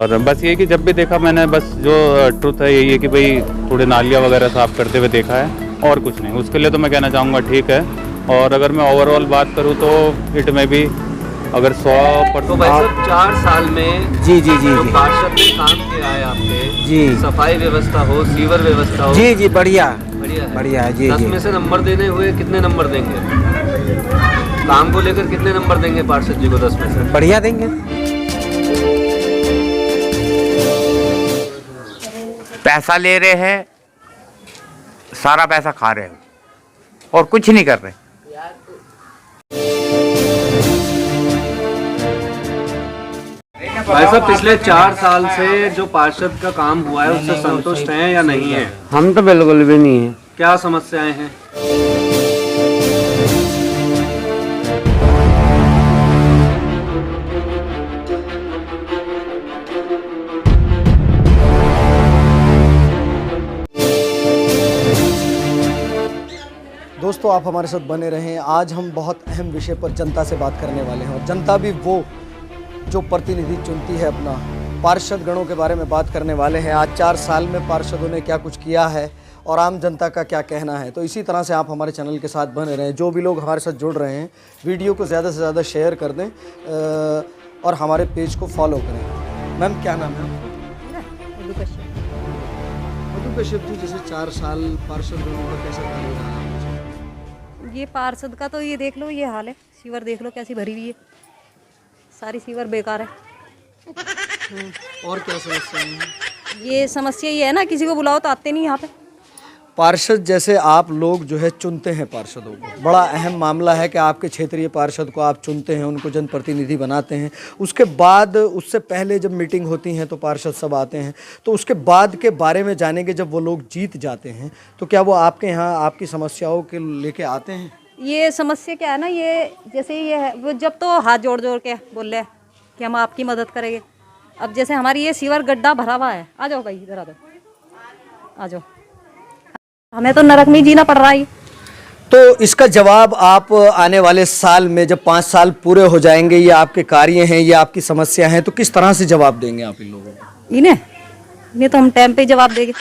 और बस ये कि जब भी देखा मैंने, बस जो ट्रुथ है यही है कि भाई थोड़े नालियाँ वगैरह साफ करते हुए देखा है और कुछ नहीं। उसके लिए तो मैं कहना चाहूँगा ठीक है। और अगर मैं ओवरऑल बात करूँ तो इट में भी अगर 100% तो भाई साहब 4 साल में जी जी जी जो जी पार्षद ने काम किया है आपके, जी सफाई व्यवस्था हो, सीवर व्यवस्था हो, जी जी बढ़िया बढ़िया है। बढ़िया है जी 10 जी। में से नंबर देने हुए कितने नंबर देंगे? काम को लेकर कितने नंबर देंगे पार्षद जी को 10 में से? बढ़िया देंगे। पैसा ले रहे हैं, सारा पैसा खा रहे हैं और कुछ नहीं कर रहे। भाई साहब पिछले 4 साल से जो पार्षद का काम हुआ है उससे संतुष्ट हैं या नहीं है? हम तो बिल्कुल भी नहीं है। क्या समस्याएं हैं? दोस्तों आप हमारे साथ बने रहें। आज हम बहुत अहम विषय पर जनता से बात करने वाले हैं और जनता भी वो जो प्रतिनिधि चुनती है अपना, पार्षद गणों के बारे में बात करने वाले हैं। आज 4 साल में पार्षदों ने क्या कुछ किया है और आम जनता का क्या कहना है। तो इसी तरह से आप हमारे चैनल के साथ बने रहें। जो भी लोग हमारे साथ जुड़ रहे हैं वीडियो को ज़्यादा से ज़्यादा शेयर कर दें और हमारे पेज को फॉलो करें। मैम क्या नाम है आपका? मधु कश्यप जी, जैसे 4 साल पार्षद गणों का कैसा कार्य रहा? ये पार्षद का तो ये देख लो, ये हाल है। सीवर देख लो कैसी भरी हुई है, सारी सीवर बेकार है। और क्या समस्या है? ये समस्या ये है ना, किसी को बुलाओ तो आते नहीं यहाँ पे। पार्षद जैसे आप लोग जो है चुनते हैं पार्षदों को, बड़ा अहम मामला है कि आपके क्षेत्रीय पार्षद को आप चुनते हैं, उनको जनप्रतिनिधि बनाते हैं। उसके बाद उससे पहले जब मीटिंग होती है तो पार्षद सब आते हैं, तो उसके बाद के बारे में जानेंगे। जब वो लोग जीत जाते हैं तो क्या वो आपके यहाँ आपकी समस्याओं के लेके आते हैं? ये समस्या क्या है ना, ये जैसे ये है, वो जब तो हाथ जोड़ जोड़ के बोल रहे हैं कि हम आपकी मदद करेंगे। अब जैसे हमारी ये सीवर गड्ढा भरा हुआ है, आ जाओ भाई इधर आ जाओ, हमें तो नरक में ही जीना पड़ रहा है। तो इसका जवाब आप आने वाले साल में जब 5 साल पूरे हो जाएंगे, ये आपके कार्य हैं, ये आपकी समस्या हैं, तो किस तरह से जवाब देंगे आप इन लोगों को? इन्हें तो हम टाइम पे जवाब देंगे।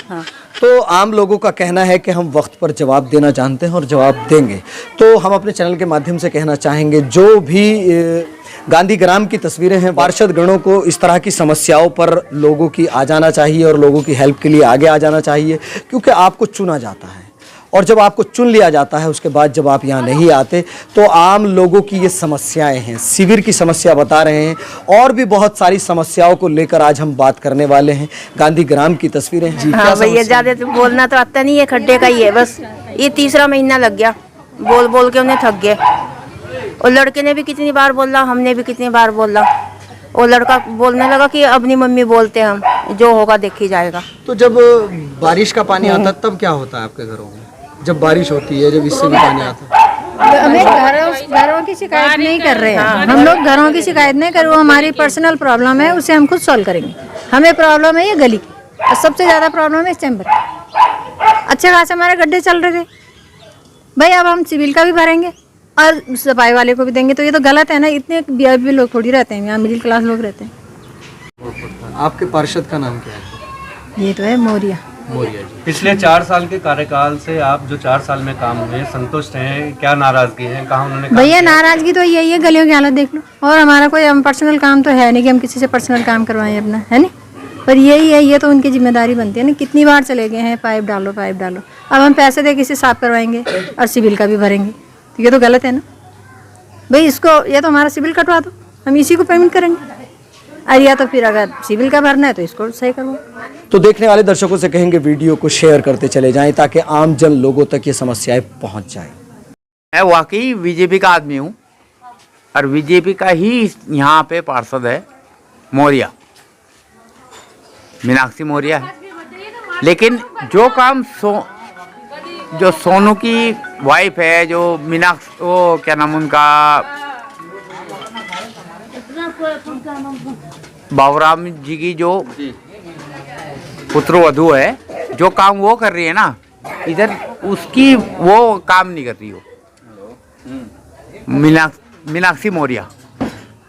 हाँ, तो आम लोगों का कहना है कि हम वक्त पर जवाब देना जानते हैं और जवाब देंगे। तो हम अपने चैनल के माध्यम से कहना चाहेंगे, जो भी गांधी ग्राम की तस्वीरें हैं, पार्षद गणों को इस तरह की समस्याओं पर लोगों की आ जाना चाहिए और लोगों की हेल्प के लिए आगे आ जाना चाहिए, क्योंकि आपको चुना जाता है। और जब आपको चुन लिया जाता है उसके बाद जब आप यहाँ नहीं आते तो आम लोगों की ये समस्याएं हैं। शिविर की समस्या बता रहे हैं और भी बहुत सारी समस्याओं को लेकर आज हम बात करने वाले हैं। गांधी ग्राम की तस्वीरें हैं। हाँ भैया, ज्यादा तो बोलना तो आता नहीं है, खड्डे का ही है बस। ये 3रा महीना लग गया, बोल बोल के उन्हें थक गए। और लड़के ने भी कितनी बार बोला, हमने भी कितनी बार बोला। और लड़का बोलने लगा कि अपनी मम्मी बोलते हैं, हम जो होगा देखी जाएगा। तो जब बारिश का पानी आता है तब क्या होता है आपके घरों में? जब बारिश होती है, जब इससे भी पानी आता है? हमें घरों की शिकायत नहीं कर रहे हैं। हम लोग घरों की शिकायत नहीं कर रहे, वो हमारी पर्सनल प्रॉब्लम है, उसे हम खुद सॉल्व करेंगे। हमें प्रॉब्लम है ये गली की, और सबसे ज़्यादा प्रॉब्लम है इस चैम्बर की। अच्छे खासे हमारे गड्ढे चल रहे थे भाई, अब हम सिविल का भी भरेंगे और सफाई वाले को भी देंगे, तो ये तो गलत है ना। इतने वीआईपी लोग थोड़ी रहते हैं यहाँ, मिडिल क्लास लोग रहते हैं। आपके पार्षद का नाम क्या है? ये तो है मौर्या। मौर्या जी, पिछले 4 साल के कार्यकाल से आप जो 4 साल में काम हुए, संतुष्ट हैं? क्या नाराजगी है? कहाँ उन्होंने काम भैया किया? नाराजगी तो यही है, गलियों की हालत देख लो। और हमारा कोई पर्सनल काम तो है नहीं कि हम किसी से पर्सनल काम करवाएं अपना, है नहीं। पर यही है, ये तो उनकी जिम्मेदारी बनती है ना। कितनी बार चले गए हैं, पाइप डालो पाइप डालो। अब हम पैसे दे किसी साफ करवाएंगे और सिविल का भी भरेंगे, तो ये तो गलत है ना भाई। इसको ये तो हमारा सिविल कटवा दो, हम इसी को पेमेंट करेंगे। और या तो फिर अगर सिविल का भरना है तो इसको सही करवाओ। तो देखने वाले दर्शकों से कहेंगे वीडियो को शेयर करते चले जाएं ताकि आम जन लोगों तक ये समस्याएं पहुंच जाए। मैं वाकई बीजेपी का आदमी हूँ और बीजेपी का ही यहाँ पे पार्षद है मौर्या, मीनाक्षी मौर्या है। लेकिन जो काम जो सोनू की वाइफ है, जो मीनाक्षी, वो क्या नाम उनका, बाबूराम जी की जो पुत्र वधू है, जो काम वो कर रही है ना, इधर उसकी वो काम नहीं कर रही हो। मीनाक्षी मौर्या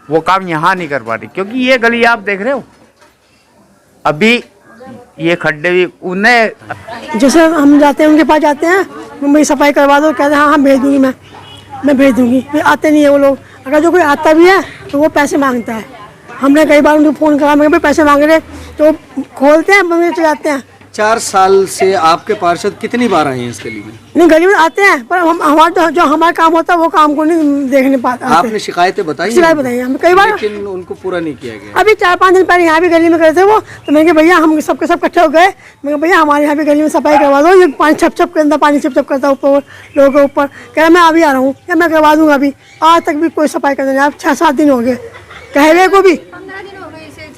वो काम यहाँ नहीं कर पा रही, क्योंकि ये गली आप देख रहे हो, अभी ये खड्डे भी उन्हें जैसे हम जाते हैं उनके पास जाते हैं, मुंबई सफाई करवा दो, कहते हैं हाँ भेज दूंगी मैं भेज दूंगी, फिर आते नहीं है वो लोग। अगर जो कोई आता भी है तो वो पैसे मांगता है। हमने कई बार उनको फ़ोन करा, मैं पैसे मांग रहे, तो खोलते हैं बंद चले जाते हैं। 4 साल से आपके पार्षद कितनी बार आए हैं इस गली में? नहीं, गली में आते हैं पर हम हमारा जो हमारा काम होता है वो काम को नहीं देखने पाते। आपने शिकायतें बताई? शिकायत बताई हमें कई बार, लेकिन उनको पूरा नहीं किया गया। अभी 4-5 दिन पहले यहाँ भी गली में गए थे वो, तो मैंने कहा भैया हम सबके सब इकट्ठे हो गए, मैं कहा भैया हमारे यहाँ भी गली में सफाई करवा दो, ये पानी छप के अंदर पानी छप करता है ऊपर लोगों के ऊपर। कह रहा मैं अभी आ रहा हूँ, क्या मैं करवा दूंगा। अभी आज तक भी कोई सफाई करने नहीं, 6-7 दिन हो गए कहने को भी,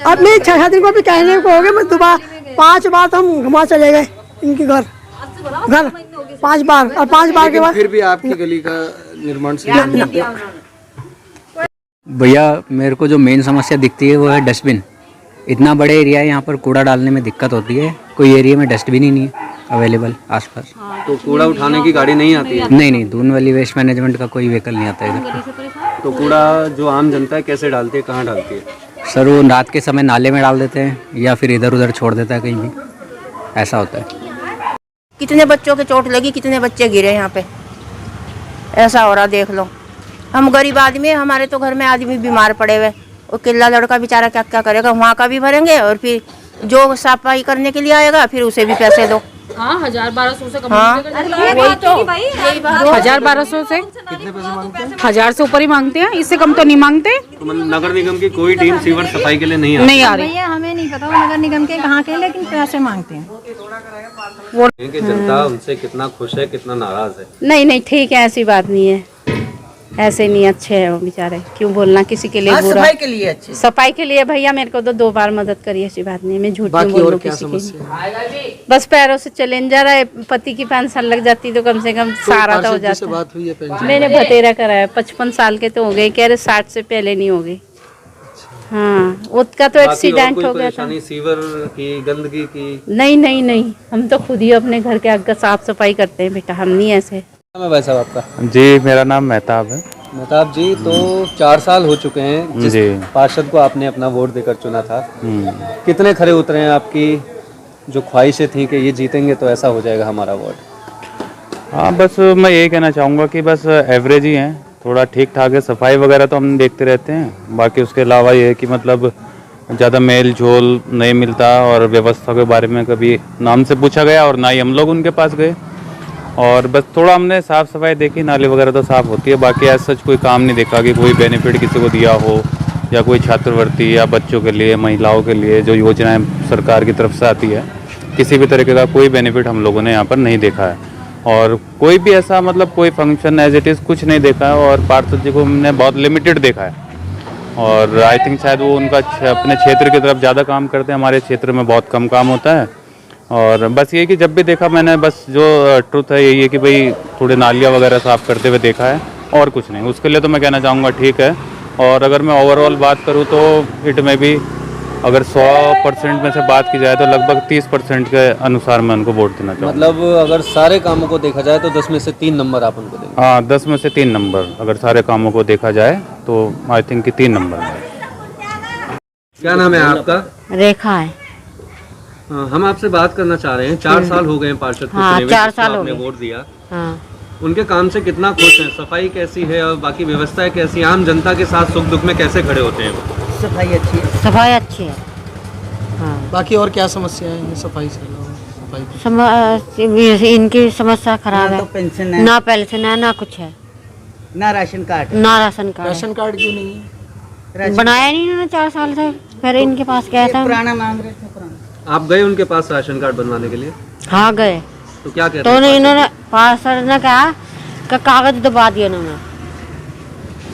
अब नहीं 6-7 दिन को भी कहने को हो गए। मैं दोबारा 5 बार तो हम घुमा चले गए इनके घर 5 बार, और 5 बार के बाद फिर भी आपकी गली का निर्माण भैया मेरे को जो मेन समस्या दिखती है वो है डस्टबिन। इतना बड़े एरिया है, यहाँ पर कूड़ा डालने में दिक्कत होती है, कोई एरिया में डस्टबिन ही नहीं है अवेलेबल आसपास। तो कूड़ा उठाने की गाड़ी नहीं आती है? नहीं, दून वाली वेस्ट मैनेजमेंट का कोई व्हीकल नहीं आता है इधर। तो कूड़ा जो आम जनता है कैसे डालती है, कहाँ डालती है? सर वो रात के समय नाले में डाल देते हैं या फिर इधर उधर छोड़ देता है कहीं भी, ऐसा होता है। कितने बच्चों के चोट लगी, कितने बच्चे गिरे यहाँ पे, ऐसा हो रहा देख लो। हम गरीब आदमी है, हमारे तो घर में आदमी बीमार पड़े हुए, और किल्ला लड़का बेचारा क्या क्या करेगा, वहाँ का भी भरेंगे और फिर जो सफाई करने के लिए आएगा फिर उसे भी पैसे दो। हाँ 1000-1200 से कम हाँ वही तो 1000-1200 से कितने पैसे मांगते हैं? 1000 से ऊपर ही मांगते हैं, इससे कम तो नहीं मांगते। तो मतलब नगर निगम की कोई टीम सीवर सफाई के लिए नहीं आ रही। भैया हमें नहीं पता वो नगर निगम के कहाँ के, लेकिन पैसे मांगते हैं। कि जनता उनसे कितना खुश है, कितना नाराज है? नहीं ठीक है, ऐसी बात नहीं है, ऐसे नहीं, अच्छे है वो बेचारे, क्यों बोलना किसी के लिए बुरा। सफाई के लिए अच्छे, सफाई के लिए भैया मेरे को तो 2 बार मदद करी, ऐसी बात नहीं है, मैं झूठ नहीं बोल रही किसी की। बस पैरों से चले जा रहा है, पति की पेंशन लग जाती तो कम से कम सहारा तो हो जाता। बात हुई है पेंशन? मैंने भतेरा कराया, 55 साल के तो हो गए, कह रहे 60 से पहले नहीं हो गई। हाँ उसका तो एक्सीडेंट हो गया था। सीवर की गंदगी की? नहीं, हम तो खुद ही अपने घर के आगे साफ सफाई करते हैं बेटा, हम नहीं ऐसे। भाई साहब आपका? जी मेरा नाम मेहताब है। मेहताब जी, तो 4 साल हो चुके हैं जिस पार्षद को आपने अपना वोट देकर चुना था, कितने खरे उतरे हैं? आपकी जो ख्वाहिशें थी कि ये जीतेंगे तो ऐसा हो जाएगा हमारा वोट? हाँ बस मैं यही कहना चाहूँगा कि बस एवरेज ही हैं, थोड़ा ठीक ठाक है। सफाई वगैरह तो हम देखते रहते हैं, बाकी उसके अलावा ये है कि मतलब ज़्यादा मेल जोल नहीं मिलता, और व्यवस्था के बारे में कभी नाम से पूछा गया और ना ही हम लोग उनके पास गए। और बस थोड़ा हमने साफ़ सफाई देखी, नाली वगैरह तो साफ़ होती है, बाकी ऐसा कोई काम नहीं देखा कि कोई बेनिफिट किसी को दिया हो, या कोई छात्रवृत्ति या बच्चों के लिए, महिलाओं के लिए जो योजनाएं सरकार की तरफ से आती है, किसी भी तरीके का कोई बेनिफिट हम लोगों ने यहाँ पर नहीं देखा है। और कोई भी ऐसा मतलब कोई फंक्शन एज इट इज़ कुछ नहीं देखा है, और पार्षद जी को हमने बहुत लिमिटेड देखा है। और आई थिंक शायद वो उनका अपने क्षेत्र की तरफ ज़्यादा काम करते हैं, हमारे क्षेत्र में बहुत कम काम होता है। और बस ये कि जब भी देखा मैंने, बस जो ट्रुथ है यही है कि भाई थोड़े नालियाँ वगैरह साफ़ करते हुए देखा है, और कुछ नहीं। उसके लिए तो मैं कहना चाहूँगा ठीक है। और अगर मैं ओवरऑल बात करूँ तो इट में भी अगर 100% में से बात की जाए तो लगभग 30% के अनुसार मैं उनको वोट देना चाहूँगा। मतलब अगर सारे कामों को देखा जाए तो 10 में से 3 नंबर आप उनको देंगे? हाँ 10 में से 3 नंबर, अगर सारे कामों को देखा जाए तो आई थिंक कि 3 नंबर है। क्या नाम है आपका? रेखा है। हम आपसे बात करना चाह रहे हैं, 4 साल हो गए पार्षद को हाँ, चुने हुए, 4 साल हो आपने गए। वोट दिया, हाँ उनके काम से कितना खुश हैं? सफाई कैसी है और बाकी व्यवस्थाएं कैसी, आम जनता के साथ सुख दुख में कैसे खड़े होते हैं वो? सफाई अच्छी है। सफाई अच्छी है। हाँ बाकी और क्या समस्या है सफाई से अलावा? इनकी समस्या खराब है, पेंशन ना पेंशन है ना कुछ है, ना राशन कार्ड। ना राशन कार्ड। राशन कार्ड क्यों नहीं है? बनाया नहीं इन्होंने 4 साल से, फिर इनके पास गया था। पुराना मांग रहे थे, पुराना। आप गए उनके पास राशन कार्ड बनवाने के लिए? हाँ गए, तो क्या कहते तो इन्होंने पार्षद ने कहा कि कागज दबा दिया उन्होंने।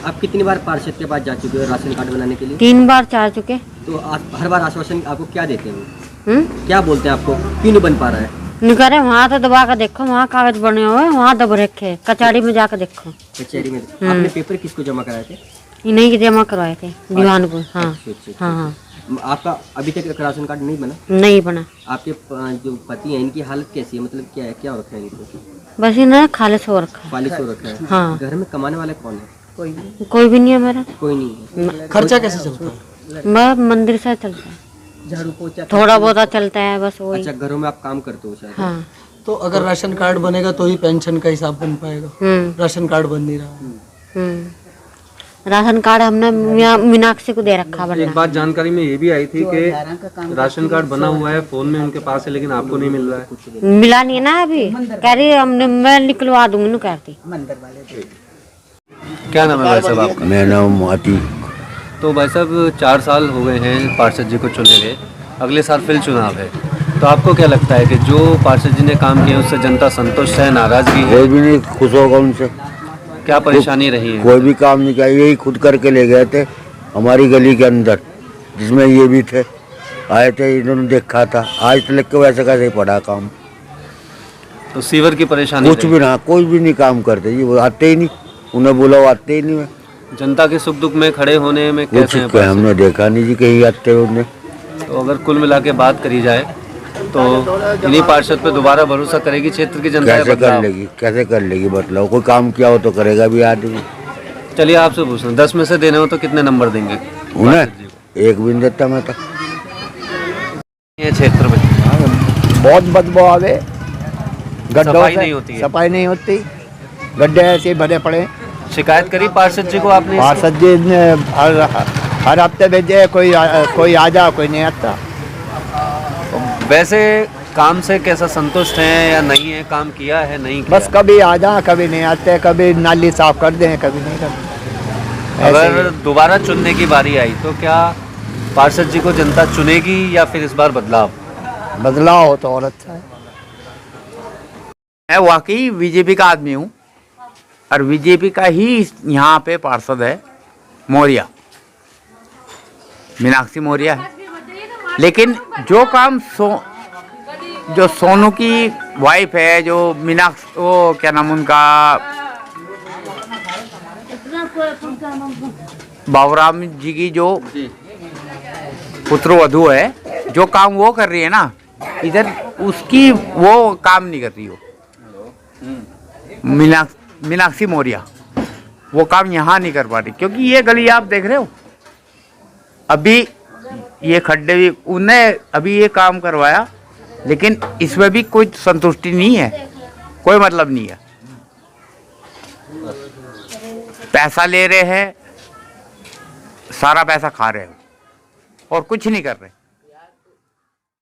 आप कितनी बार पार्षद के पास जा चुके हो राशन कार्ड बनाने के लिए? 3 बार जा चुके। तो आप हर बार आश्वासन आपको क्या देते हैं? क्या बोलते हैं आपको, क्यों नहीं बन पा रहा है? नहीं कह रहे वहाँ तो दबा कर देखो, वहाँ कागज बने हुए, वहाँ दब रखे, कचहरी में जाकर देखो। कचहरी में? आपने पेपर किसको जमा कराए थे? इन्हीं के जमा करवाए थे, दीवान को। हाँ हाँ। आपका अभी तक राशन कार्ड नहीं बना? नहीं बना। आपके जो पति हैं इनकी हालत कैसी है, मतलब क्या हो रखा है इनको? बस इन्होंने खालिश हो रखा है। खालिश हो रखा है। हाँ। घर में कमाने वाला कौन है? कोई भी नहीं है मेरा। कोई नहीं है। खर्चा कैसे चलता है? मैं मंदिर से चलता है। झाड़ू पोछा थोड़ा बहुत चलता है बस वही। अच्छा, घरों में आप काम करते हो शायद? हाँ। तो अगर राशन कार्ड बनेगा तो ही पेंशन का हिसाब बन पाएगा। राशन कार्ड बन नहीं रहा। राशन कार्ड हमने मीनाक्षी को दे रखा वरना। एक बात जानकारी में ये भी आई थी कि राशन कार्ड बना हुआ है, फोन में उनके पास है, लेकिन आपको नहीं मिल रहा है। मिला नहीं है ना अभी, कह रही हमने मैं निकलवा दूंगी ना कहती। क्या नाम है भाई साहब आपका? मेरा नाम मोती। तो भाई साहब 4 साल हो गए हैं पार्षद जी को चुने गए, अगले साल फिर चुनाव है, तो आपको क्या लगता है कि जो पार्षद जी ने काम किया उससे जनता संतुष्ट है, नाराजगी है? कोई भी नहीं खुश होगा उनसे। क्या परेशानी रही है? कोई भी काम नहीं किया, यही खुद करके ले गए थे हमारी गली के अंदर, जिसमें ये भी थे, आए थे, इन्होंने देखा था, आज तक के वैसे कैसे पड़ा काम। तो सीवर की परेशानी कुछ भी ना, कोई भी नहीं काम करते जी, वो आते ही नहीं, उन्हें बोला वो आते ही नहीं। जनता के सुख दुख में खड़े होने में कुछ कैसे हैं क्या हमने देखा नहीं जी कहीं आते उन्हें। तो अगर कुल मिला के बात करी जाए तो इन्हीं पार्षद पे दोबारा भरोसा करेगी क्षेत्र की जनता? कैसे कर लेगी, कैसे कर लेगी बदलाव? कोई काम किया हो तो करेगा भी आदमी। चलिए आपसे पूछ रहा हूँ, 10 में से देने हो तो कितने नंबर देंगे उन्हें? एक भी नहीं देता मैं तो। ये क्षेत्र में बहुत बदबू आवे, सफाई नहीं होती है। सफाई नहीं होती, गड्ढे ऐसे भरे पड़े। शिकायत करी पार्षद जी को आपने? पार्षद जी ने हर हफ्ते भेजे, कोई आ जा, कोई नहीं आता। वैसे काम से कैसा संतुष्ट हैं या नहीं है? काम किया है नहीं किया? बस कभी आ जा, कभी नहीं आते, कभी नाली साफ कर दें, कभी नहीं करते। अगर दोबारा चुनने की बारी आई तो क्या पार्षद जी को जनता चुनेगी या फिर इस बार बदलाव? बदलाव हो तो और अच्छा है। मैं वाकई बीजेपी का आदमी हूँ और बीजेपी का ही यहाँ पे पार्षद है मौर्य, मीनाक्षी मौर्य है। लेकिन जो काम जो सोनू की वाइफ है, जो मीनाक्षी, वो क्या नाम उनका, बाबूराम जी की जो पुत्रवधू है, जो काम वो कर रही है ना, इधर उसकी वो काम नहीं कर रही हो। मीनाक्षी मौर्य वो काम यहाँ नहीं कर पा रही, क्योंकि ये गली आप देख रहे हो, अभी ये खड्डे भी उन्हें अभी ये काम करवाया, लेकिन इसमें भी कोई संतुष्टि नहीं है, कोई मतलब नहीं है। पैसा ले रहे हैं, सारा पैसा खा रहे हो और कुछ नहीं कर रहे।